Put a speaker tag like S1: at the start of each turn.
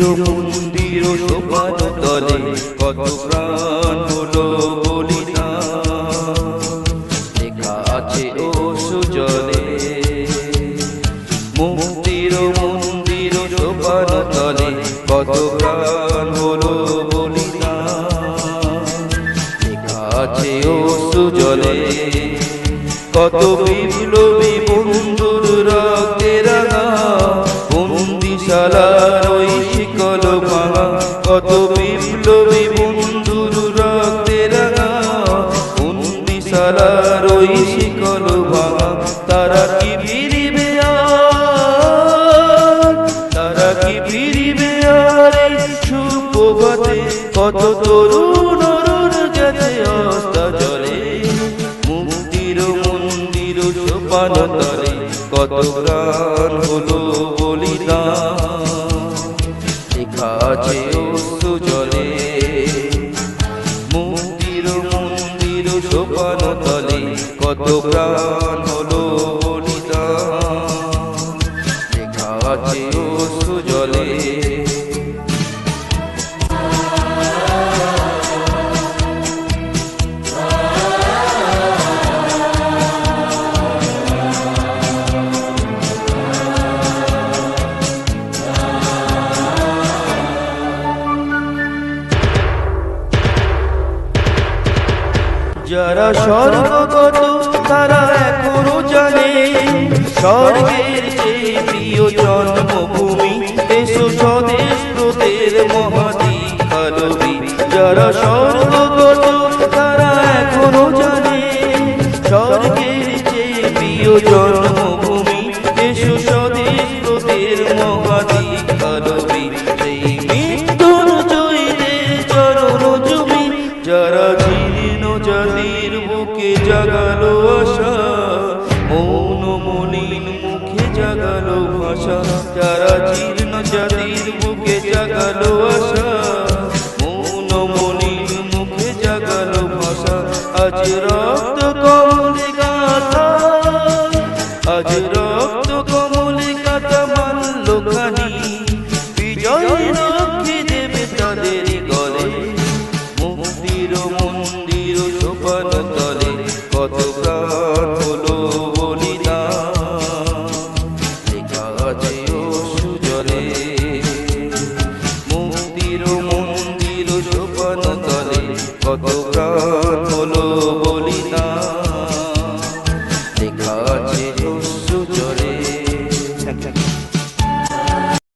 S1: মন্দির সোপান তলে কত প্রাণ হলো বলিদান, লেখা আছে ও সুজলে। মুক্তির মন্দির সোপান তলে কত প্রাণ হলো বলিদান, লেখা আছে ও সুজলে। কত বিপ্লবী বন্ধুর রক্তে রাঙা বন্দিশালার ওই শিকল ভাঙা, কত বিপ্লবী বন্ধুর রক্তে রাঙা বন্দিশালার ওই শিকল ভাঙা। তারা কি ফিরিবে আর, তারা কি ফিরিবে আর এই সুপ্রভাতে, কত তরুণ অরুণ গেছে অস্তা জলে। মুক্তির মন্দির সোপান তলে কত প্রাণ হলো বলিদান, লেখা আছে ও সুজলে। মুক্তির মন্দির সোপান তলে কত প্রাণ হলো বলিদান, লেখা আছে ও সুজলে। যারা স্বর্গগত তারা এখনো জানে স্বর্গের চেয়ে প্রিয় জন্মভূমি, এসো স্বদেশ ব্রতের মহাদীক্ষালবী। যারা স্বর্গগত তারা এখনো জানে স্বর্গের চেয়ে প্রিয় জন্মভূমি, এসো স্বদেশ ব্রতের মহাদীক্ষালবী। সেই মৃত্যুর জয়ীদের চরণ জমি, যারা জাতির বুকে জাগালো আশা, মৌন মলিন মুখে জাগালো ভাষা। যারা জীর্ণ জাতির বুকে জাগালো আশা, মৌন মলিন মুখে জাগালো ভাষা। আজ রক্ত কমলে গাথা, আজ রক্ত কমলে গাথা মানলো খানি